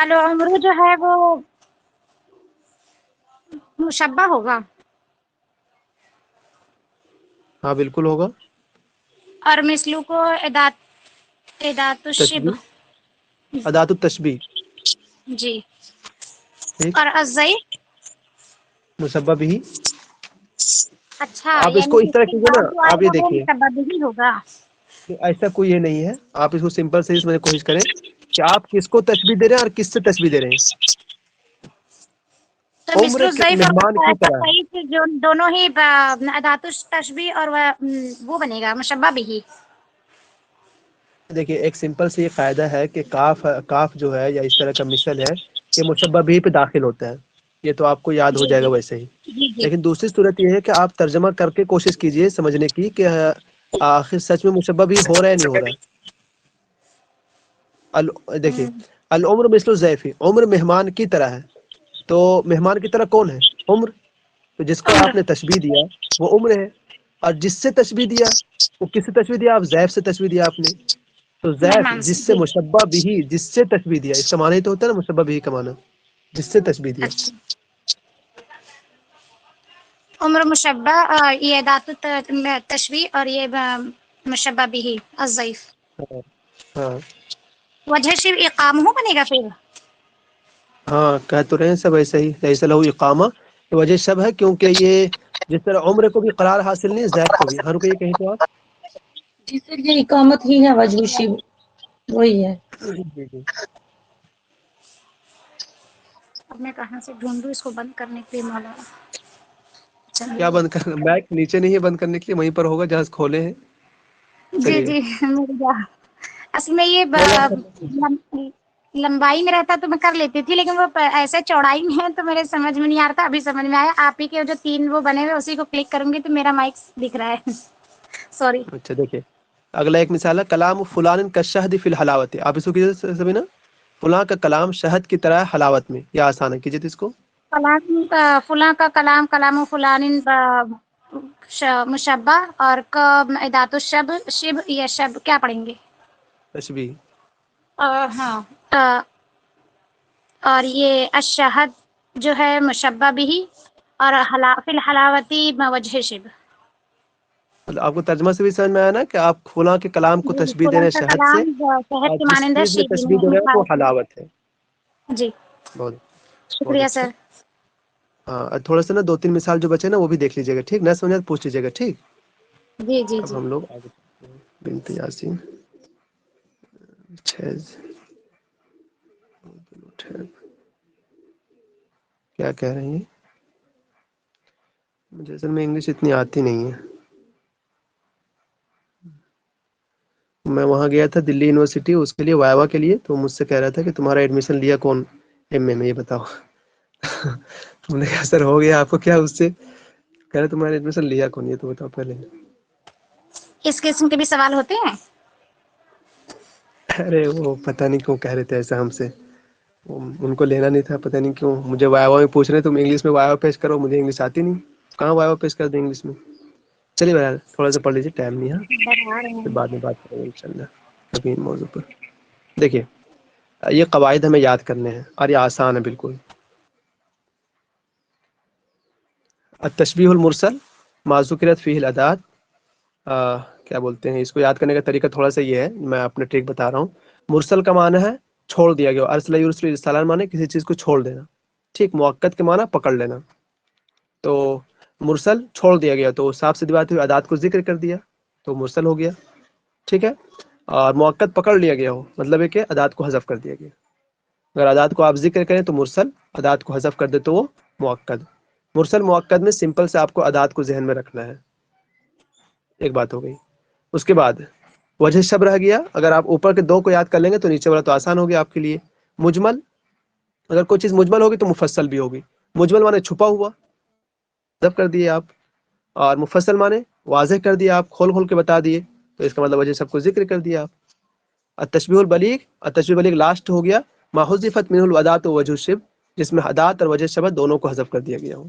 العمر جو ہے وہ مشبہ ہوگا ہاں بالکل ہوگا۔ اور مثلو کو ادات الشبہ، تشبیہ، ادات التشبیہ، جی، ٹھیک، اور الضعیف، مشبہ بھی۔ اچھا آپ اس یعنی کو اس اس طرح کے کیجیے نا، بعد جو آئے آپ یہ گا وہ دیکھیے مشبہ بھی ہوگا۔ کہ ایسا کوئی یہ نہیں ہے، آپ اس کو سمپل سے سمجھنے کی کوشش کریں کہ آپ کس کو تشبیہ دے رہے ہیں اور کس سے تشبیہ دے رہے ہیں۔ تو مثل عمر کے الضعیف اور مہمان کی طرح ہے۔ الضعیف جو دونوں ہی ادات التشبیہ اور وہ بنے گا مشبہ بھی۔ دیکھیے ایک سمپل سے یہ قاعدہ ہے کہ کاف جو ہے یا اس طرح کا مثل ہے یہ مشبہ بھی پہ داخل ہوتا ہے، یہ تو آپ کو یاد ہو جی جائے گا جی ویسے ہی۔ جی جی لیکن دوسری صورت یہ ہے کہ آپ ترجمہ کر کے کوشش کیجئے سمجھنے کی کہ آخر سچ میں مشبہ بھی ہو رہا ہے نہیں ہو رہا ہے۔ دیکھیے العمر مثل الضیف، عمر مہمان کی طرح ہے، تو مہمان کی طرح کون ہے؟ عمر، تو جس کو عمر، آپ نے تشبیہ دیا وہ عمر ہے، اور جس سے تشبیہ دیا وہ کس سے تشبیہ دیا؟ آپ ضیف سے تشبیہ دیا آپ نے، تو ضیف مہمان جس سے جی، مشبہ بھی، جس سے تشبیہ دیا، اس کا معنی تو ہوتا ہے نا مشبہ بھی کا معنی جس سے تشبیہ دیا۔ اچھا عمر مشبہ، یہ ادات التشبیہ اور یہ مشبہ بھی الضعیف۔ ہاں ہاں وجہ شب اقامہ بنے گا پھر۔ ہاں کہہ تو رہے ہیں سب ایسے ہی، ایسا لہو اقامہ، یہ وجہ شب ہے کیونکہ یہ جس طرح عمر کو بھی قرار حاصل نہیں، ضیف کو بھی۔ ہر کو یہ کہیں تو آپ جی سر یہ اقامت ہی ہے، وجہ شبہ وہی ہے۔ جی جی اب میں کہاں سے ڈھونڈوں اس کو بند کرنے کے لیے مولانا؟ کیا چلیے بند کرنا؟ مائک نیچے نہیں ہے بند کرنے کے لیے، وہیں پر ہوگا جہاں کھولے ہیں۔ جی چلیے جی مل گیا۔ اصل میں یہ لمبائی میں رہتا تو میں کر لیتی تھی، لیکن وہ ایسے چوڑائی میں ہے تو میرے سمجھ میں نہیں آ رہا تھا، ابھی سمجھ میں آیا۔ آپ ہی کے جو 3 وہ بنے ہوئے اسی کو کلک کروں گی تو میرا مائک دکھ رہا ہے۔ سوری۔ اچھا دیکھیے اگلا ایک مثال ہے کلام فلان کالشہد فی الحلاوت، آپ اس کو کیجیے سبینہ، فلاں کا کلام شہد کی طرح حلاوت میں، یہ آسان ہے، کیجیے تو اس کو۔ فلاں کا کلام کلام فلان مشبہ، اور ادات شب یا شب کیا پڑھیں گے؟ تشبیہ۔ ہاں اور یہ الشہد جو ہے مشبہ بھی، اور فی الحلاوتی وجہ شب۔ مطلب آپ کو ترجمہ سے بھی سمجھ میں آیا نا کہ آپ فلاں کے کلام کو جی تشبیہ دے رہے فلاں ہیں کا شہد سے، کلام شہد اور کے جس مانند ہے، چیز میں شیرین تشبیہ دے رہے ہیں وہ مشبہ۔ حلاوت ہے۔ جی بہت بہت شکریہ اچھا۔ سر۔ ہاں اور تھوڑا سا نا 2-3 مثال جو بچے نا وہ بھی دیکھ لیجیے گا، ٹھیک؟ نہ سمجھا تو پوچھ لیجیے گا، ٹھیک؟ جی جی اب جی ہم لوگ آگے بنت یاسین کیا کہہ رہی ہیں؟ مجھے اصل میں انگلش اتنی آتی نہیں ہے۔ میں وہاں گیا تھا دلی یونیورسٹی اس کے لیے وائوا کے لیے، تو مجھ سے کہہ رہا تھا کہ تمہارا ایڈمیشن لیا کون ایم اے میں، یہ بتاؤ۔ تم نے کہا سر ہو گیا، آپ کو کیا اس سے؟ کہہ رہے تمہارا ایڈمیشن لیا کون، یہ تو بتاؤ پہلے۔ اس قسم کے بھی سوال ہوتے ہیں؟ ارے وہ پتہ نہیں کیوں کہہ رہے تھے ایسا ہم سے، ان کو لینا نہیں تھا، پتہ نہیں کیوں مجھے وائوا میں پوچھ رہے تم انگلش میں وائوا پیش کرو، مجھے انگلش آتی نہیں، کہاں وائوا پیش کر دیں انگلش میں۔ چلیے بہرحال تھوڑا سا پڑھ لیجیے، ٹائم نہیں ہے، بتا رہے پھر ہیں۔ بعد میں بات کریں گے انشاءاللہ کبھی ان موضوع پر۔ دیکھیے یہ قواعد ہمیں یاد کرنے ہیں اور یہ آسان ہے بالکل۔ التشبیہ المرسل ما ذکرت فیہ الادات، کیا بولتے ہیں اس کو یاد کرنے کا طریقہ تھوڑا سا یہ ہے، میں اپنا ٹرک بتا رہا ہوں۔ مرسل کا معنی ہے چھوڑ دیا گیا، ارسل یرسل ارسالان معنی کسی چیز کو چھوڑ دینا، ٹھیک؟ مؤکد کے معنی پکڑ لینا، تو مرسل چھوڑ دیا گیا تو صاف سی بات ہوئی، ادات کو ذکر کر دیا تو مرسل ہو گیا، ٹھیک ہے؟ اور مؤکد پکڑ لیا گیا ہو مطلب ہے کہ ادات کو حذف کر دیا گیا۔ اگر ادات کو آپ ذکر کریں تو مرسل، ادات کو حذف کر دے تو وہ مؤکد۔ مرسل مؤکد میں سمپل سے آپ کو ادات کو ذہن میں رکھنا ہے، ایک بات ہو گئی۔ اس کے بعد وجہ شب رہ گیا، اگر آپ اوپر کے 2 کو یاد کر لیں گے تو نیچے والا تو آسان ہو گیا آپ کے لیے۔ مجمل، اگر کوئی چیز مجمل ہوگی تو مفصل بھی ہوگی، مجمل معنی چھپا ہوا، حذف کر دیے آپ، اور مفصل معنی واضح کر دیا آپ، کھول کھول کے بتا دیے، تو اس کا مطلب وجہ سب کو ذکر کر دیا آپ۔ التشبیہ البلیغ، التشبیہ البلیغ لاسٹ ہو گیا، ما حذفت منہ الادات و وجہ الشبہ، جس میں ادات اور وجہ شبہ دونوں کو حذف کر دیا گیا ہو۔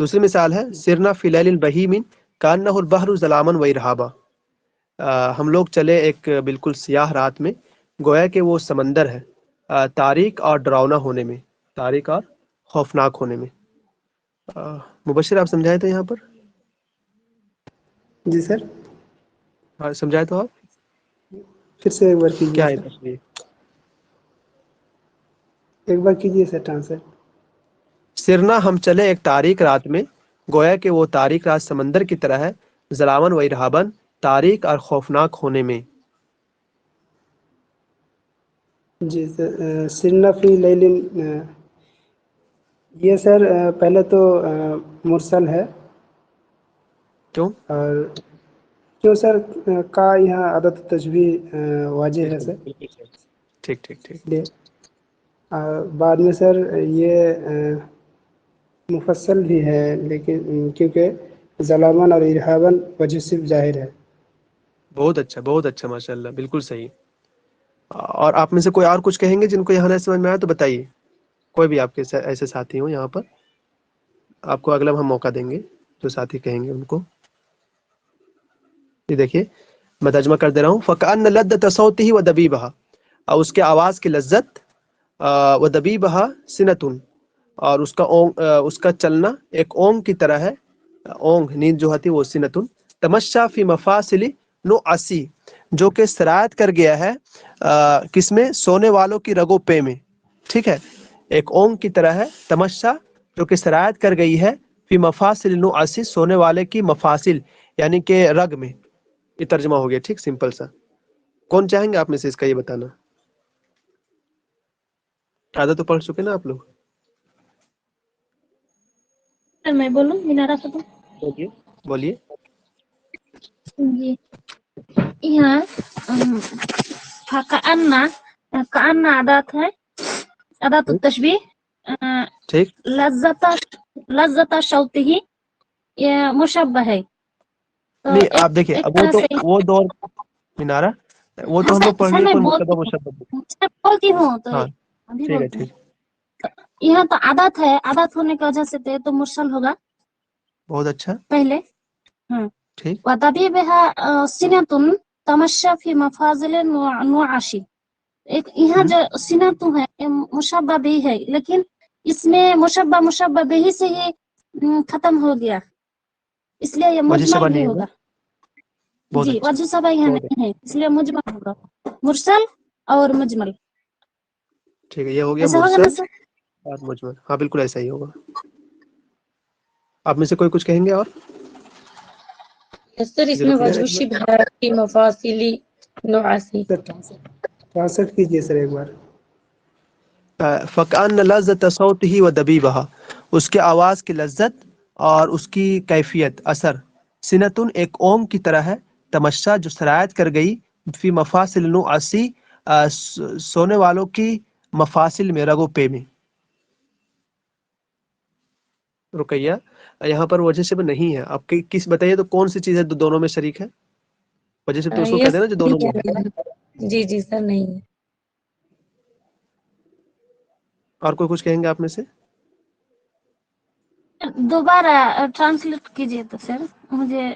دوسری مثال ہے سرنا فی لیل بہیم کانہ البحر ظلاما و ارہابا، ہم لوگ چلے ایک بالکل سیاہ رات میں، گویا کہ وہ سمندر ہے تاریک اور ڈراؤنا ہونے میں، تاریک اور خوفناک ہونے میں۔ مبشر آپ سمجھائے تو یہاں پر؟ جی سر، ہاں سمجھائے تو آپ پھر سے ایک بار کیجیے کیا ہے سر، تشبیہ؟ ایک بار کیجیے سر ٹرانسلیٹ۔ سرنا ہم چلے ایک تاریک رات میں، گویا کہ وہ تاریک رات سمندر کی طرح ہے، ظلامن و ارہابن تاریک اور خوفناک ہونے میں۔ جی سر، سرنا فی لیل، یہ سر پہلے تو مرسل ہے، کیوں؟ اور کیوں سر کا یہاں عدد تشبیہ واجب ہے سر، بالکل صحیح، ٹھیک ٹھیک ٹھیک۔ اس لیے بعد میں سر یہ مفصل بھی ہے، لیکن کیونکہ ظلامن اور ارہابن وجہ صرف ظاہر ہے۔ بہت اچھا ماشاء اللہ، بالکل صحیح۔ اور آپ میں سے کوئی اور کچھ کہیں گے جن کو یہاں نہیں سمجھ میں آیا تو بتائیے، کوئی بھی آپ کے ایسے ساتھی ہوں یہاں پر، آپ کو اگلا ہم موقع دیں گے جو ساتھی کہیں گے ان کو۔ یہ دیکھیے میں ترجمہ کر دے رہا ہوں، فَكَأَنَّ لَذَّةَ صَوْتِهِ وَدَبِيبَهَا، اور اس کے آواز کی لذت، وَدَبِيبَهَا سِنَةٌ، اور اس کا چلنا ایک اونگ کی طرح ہے، اونگ نیند جو ہوتی ہے وہ سنتن، تمشا فی مفاصل نعسی، جو کہ سرایت کر گیا ہے کس میں؟ سونے والوں کی رگو پے میں، ٹھیک ہے، ایک اونگ کی طرح ہے، تمشا جو کہ سرایت کر گئی ہے، فی مفاصل نعسی سونے والے کی مفاصل یعنی کہ رگ میں۔ یہ ترجمہ ہو گیا، ٹھیک، سمپل سا۔ کون چاہیں گے آپ میں سے اس کا یہ بتانا؟ آدھا تو پڑھ چکے نا آپ لوگ؟ میں بولوں مینارہ ختم؟ بولیے بولیے۔ جی، یہاں کأن عادات ہے، عادات التشبیہ، ٹھیک، لذت شوقہ یہ مشبہ ہے، تو نہیں آپ دیکھیے ایک اب طرح سے وہ دور مینارہ وہ تو ہم لوگ پڑھ سر لیے، میں کوئی مشبہ بولتی ہوں تو ہاں ابھی ٹھیک ہے بولتے ہیں۔ ٹھیک، یہاں تو عادت ہے، عادت ہونے کی وجہ سے تو مرسل ہوگا بہت اچھا، پہلے۔ ٹھیک، وَدَبِيبَهَا سِنَةٌ تَمَشَّى فِي مَفَاصِلِ النُّعَاشِ، ایک یہاں جو سنتو ہے یہ مشبہ بھی ہے، لیکن اس میں مشبہ بھی سے ہی ختم ہو گیا، اس لیے یہ وجہ مجمل شبہ ہی نہیں ہوگا۔ بہت جی، اچھا، وجہ سبا یہاں بہت نہیں ہے، اس لیے مجمل ہوگا، مرسل اور مجمل، ٹھیک ہے، یہ ہو گیا ایسا ہوگا نا مرسل سر؟ اور مجمل، ہاں بالکل ایسا ہی ہوگا۔ آپ میں سے کوئی کچھ کہیں گے اور؟ سر اس جی میں رقیہ، وجہ شبہ کی مفاصلی نعاسی۔ سر ٹرانسلیٹ کیجیے سر ایک بار۔ فَكَأَنَّ لَذَّةَ صَوْتِهِ وَدَبِيبَهَا، اس کے آواز کی لذت اور اس کی کیفیت اثر، سنتن ایک اونگ کی طرح ہے، تمشا جو سرایت کر گئی، فی مفاصل نعسی سونے والوں کی مفاصل میں، رگو پے میں۔ رقیہ یہاں پر وجہ شبہ نہیں ہے، آپ کی کس بتائیے تو کون سی چیز ہے دونوں میں شریک ہے؟ وجہ شبہ تو اس کو کہتے ہیں نا جو دونوں میں ہے۔ جی جی سر نہیں ہے۔ اور کوئی کچھ کہیں گے آپ میں سے؟ دوبارہ ٹرانسلیٹ کیجیے تو سر مجھے۔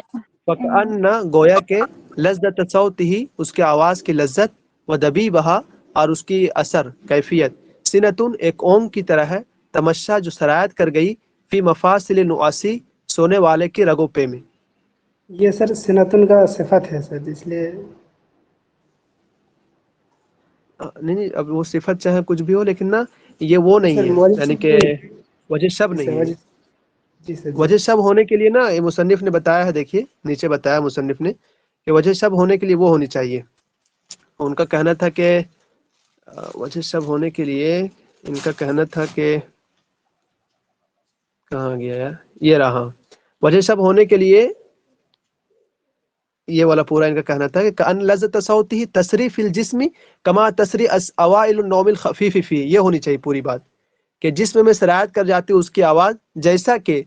فَكَأَنَّ گویا کہ لذت صوت ہی اس کے آواز کی لذت، و دبی بہا اور اس کی اثر کیفیت، سنتن ایک اونگ کی طرح ہے، تمشا جو سرایت کر گئی، فی مفاصل نعاسی سونے والے کی رگو پے میں۔ یہ سر سنتن کا صفت ہے سر، اس لیے نہیں اب وہ صفت چاہے کچھ بھی ہو، لیکن نا یہ وہ نہیں سر ہے، موجب یعنی صرف کہ نہیں، وجہ شب جی سر نہیں ہے۔ وجہ، جی سر جی وجہ شب ہونے کے لیے نا یہ مصنف نے بتایا ہے، دیکھیے نیچے بتایا مصنف نے کہ وجہ شب ہونے کے لیے وہ ہونی چاہیے، ان کا کہنا تھا کہ وجہ شب ہونے کے لیے ان کا کہنا تھا کہ کہاں گیا یار، یہ رہا، وجہ شب ہونے کے لیے یہ والا پورا ان کا کہنا تھا کہ کأن لذت صوتی تسری فی الجسم کما تسری اوائل النوم الخفیف فی، یہ ہونی چاہیے پوری بات، کہ جسم میں سرایت کر جاتی اس کی آواز، جیسا کہ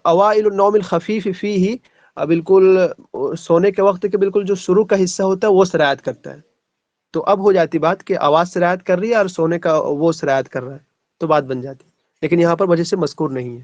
اوائل النوم الخفیف فی ہی، بالکل سونے کے وقت کے بالکل جو شروع کا حصہ ہوتا ہے وہ سرایت کرتا ہے، تو اب ہو جاتی بات کہ آواز سرایت کر رہی ہے اور سونے کا وہ سرایت کر رہا ہے، تو بات بن جاتی، لیکن یہاں پر وجہ سے مذکور نہیں ہے۔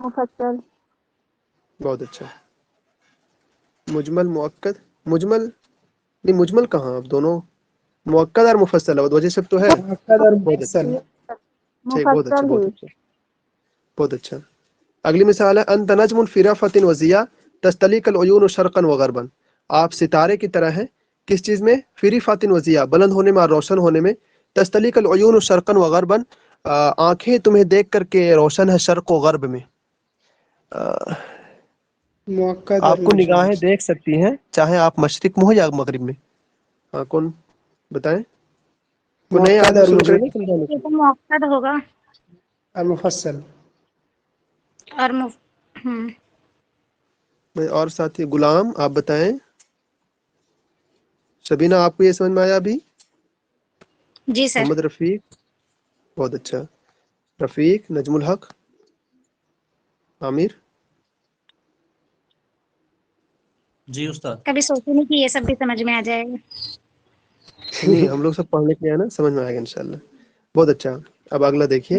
مفصل بہت اچھا. مجمل مؤکد مجمل نہیں، مجمل کہاں؟ اب دونوں مؤکد اور مفصل ہے، وجہ سب تو ہے. مؤکد اور بہت اچھا، مفصل. ٹھیک، بہت اچھا، مفصل بہت ہی. اچھا، بہت اچھا. اگلی مثال ہے انت نجم فی رفعۃ وضیاء تستلیق العیون شرقا وغربا. آپ ستارے کی طرح ہیں کس چیز میں؟ فی رفعۃ وضیاء، بلند ہونے میں اور روشن ہونے میں. تستلیق العیون شرقا وغربا، آنکھیں تمہیں دیکھ کر کے روشن ہے شرق و غرب میں. مؤکد اور آپ کو مجمل. نگاہیں دیکھ سکتی ہیں چاہے آپ مشرق میں ہو یا مغرب میں. ہاں، کون بتائیں؟ کوئی نئے مؤکد آدمی اور شروع کرے نا مجمل سمجھانے یہ کو. تو مؤکد ہوگا اور مفصل. اور میں اور ساتھی غلام آپ بتائیں. شبینہ آپ کو یہ سمجھ میں آیا ابھی؟ جی سر. محمد رفیق بہت اچھا. رفیق، نجم الحق، عامر. جی استاد. کبھی سوچی نہیں کہ یہ سب بھی سمجھ میں آ جائے گا. نہیں، ہم لوگ سب پڑھنے کے لیے ہیں نا، سمجھ میں آئے گا انشاءاللہ. بہت اچھا. اب اگلا دیکھیے.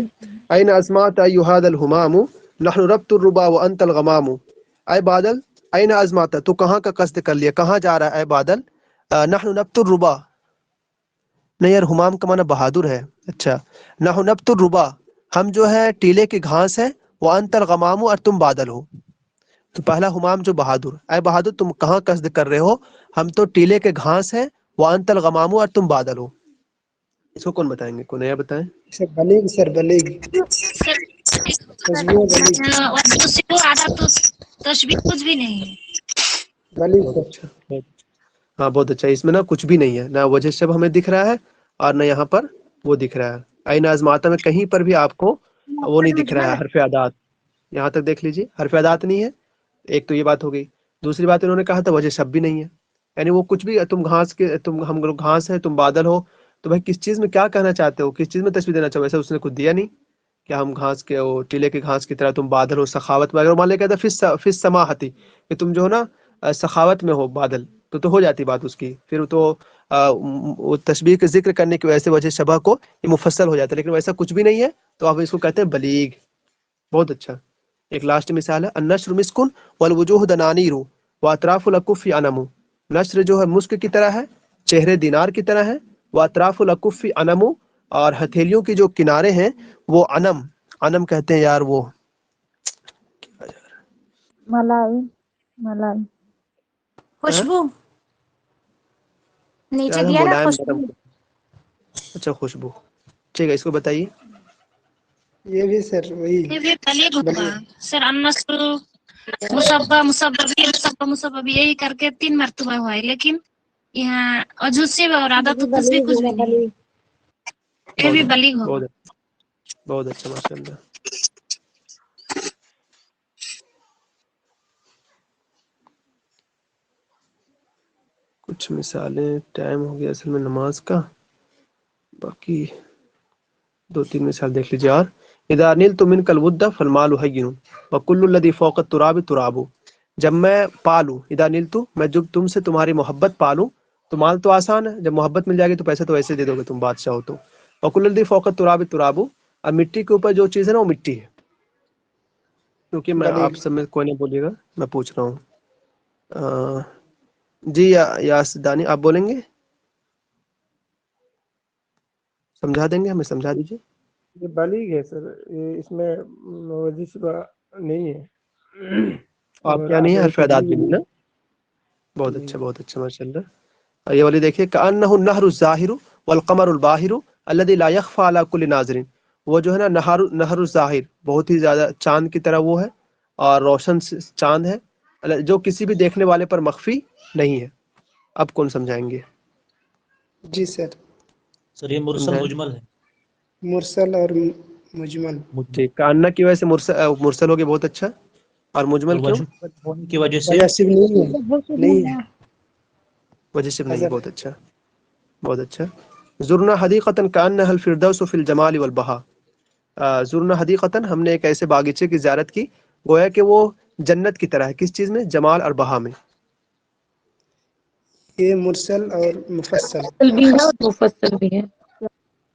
این ازمات ایہاد الہمام نحن ربط الربا وانت الغمام. اے بادل، این ازمات، تو کہاں کا قصد کر لیا، کہاں جا رہا ہے اے بادل؟ نحن نبت الربا، نہیں یار، ہمام کا معنی بہادر ہے. اچھا، نحن نبت الربا، ہم جو ہے ٹیلے کی گھاس ہے. وانت الغمام، اور تم بادل ہو. تو پہلا ہمام جو بہادر، اے بہادر تم کہاں قصد کر رہے ہو؟ ہم تو ٹیلے کے گھاس ہیں. وانت الغمام، اور تم بادل ہو. اس کو کون بتائیں گے؟ کوئی نیا بتائیں. سر بلیغ، سر بلیغ، تشبیہ بلیغ، تشبیہ کچھ بھی نہیں ہے. بلیغ بہت سر. اچھا، ہاں بہت اچھا. اس میں نا کچھ بھی نہیں ہے، نہ وجہ شب ہمیں دکھ رہا ہے اور نہ یہاں پر وہ دکھ رہا ہے. این ازماتا میں کہیں پر بھی آپ کو وہ نہیں مؤکد دکھ رہا مجمل ہے حرف عدات. یہاں تک دیکھ لیجیے، حرف عدات نہیں ہے. ایک تو یہ بات ہو گئی. دوسری بات انہوں نے کہا تھا وجہ شب بھی نہیں ہے، یعنی وہ کچھ بھی، تم گھاس کے، تم ہم لوگ گھاس ہیں، تم بادل ہو. تو بھائی کس چیز میں کیا کہنا چاہتے ہو، کس چیز میں تشبیہ دینا چاہو؟ ایسا اس نے کچھ دیا نہیں کہ ہم گھاس کے ہو، ٹیلے کے گھاس کی طرح تم بادل ہو، سخاوت میں. اگر مان لے کہتا فی السماحتی، کہ تم جو ہو نا سخاوت میں ہو بادل، تو ہو جاتی بات اس کی. پھر تو وہ تشبیہ کے ذکر کرنے کی وجہ سے وجہ شبہ کو یہ مفصل ہو جاتا ہے. لیکن ویسا کچھ بھی نہیں ہے، تو آپ اس کو کہتے ہیں بلیغ. بہت اچھا. ایک لاسٹ مثال ہے النشر مسکن والوجوہ دنانیر واطراف الاکف انم. نشر جو ہے مسک کی طرح ہے، چہرے دینار کی طرح ہیں. واطراف الاکف انم، اور ہتھیلیوں کی جو کنارے ہیں وہ انم. انم کہتے ہیں یار وہ ملائی ملائی خوشبو نیچے کیا ہے؟ دیا نا ملائم نرم. خوشبو. اچھا، خوشبو. ٹھیک ہے، اس کو بتائیے. یہ بھی سر وہی یہ بھی بلیغ ہوگا بلیغ. سر. النصر مصبہ مصبہ یہی کر کے 3 مرتبہ ہوا ہے، لیکن یہاں اجوسی اور یہ عادت بھی و تصویر بلیغ کچھ بھی ہوگا، نہیں ہے. بلیغ. یہ بھی بہت بلیغ اچھا، ہوگا. بہت اچھا، بہت اچھا، ماشاء اللہ. کچھ مثالیں. ٹائم ہو گیا اصل میں نماز کا، باقی 2-3 مثال دیکھ لیجیے. اور اذا نلت منك الود فالمال هين وكل الذي فوق التراب تراب. جب میں پالوں، اذا نلت، میں جب تم سے تمہاری محبت پالوں، تو مال تو آسان ہے، جب محبت مل جائے گی تو پیسے تو ایسے دے دو گے تم بادشاہ ہو تو. وكل الذي فوق التراب تراب، اور مٹی کے اوپر جو چیز ہے نا وہ مٹی ہے. کیونکہ میں بلیغ. آپ سب میں کوئی نہیں بولیے گا، میں پوچھ رہا ہوں. جی یاس دانی آپ بولیں گے؟ سمجھا دیں گے، ہمیں سمجھا دیجیے. یہ بلیغ ہے سر. یہ اس میں وجہ شبہ نہیں ہے آپ اور کیا نہیں ہے، عدد حرف اعداد بھی تشبیہ نہیں نا. بہت جی. اچھا، بہت اچھا، ماشاء اللہ. یہ والی دیکھیے کأنہ النہر الظاہر والقمر الباہر الذی لا یخفی علی کل ناظر. وہ جو ہے نا نہر الظاہر، بہت ہی زیادہ چاند کی طرح وہ ہے، اور روشن چاند ہے جو کسی بھی دیکھنے والے پر مخفی نہیں ہے. اب کون سمجھائیں گے؟ جی سر. سر یہ مرسل سمجھائیں. مجمل ہے. مرسل اور مجمل. ٹھیک، کأنہ کی وجہ سے مرسل ہو گیا. بہت اچھا. اور اور مجمل کیوں؟ وجہ ہونے کی وجہ سے وجہ شب نہیں ہے، نہیں ہے. وجہ سے نہیں. حضر. بہت اچھا، بہت اچھا. زرنا حدیقۃ کأنها الفردوس فی الجمال والبہاء. زرنا حدیقۃ، ہم نے ایک ایسے باغیچے کی زیارت کی گویا کہ وہ جنت کی طرح ہے. کس چیز میں؟ جمال اور بہا میں. یہ مرسل اور مفصل. مفصل بھی ہے اور مفصل بھی ہے.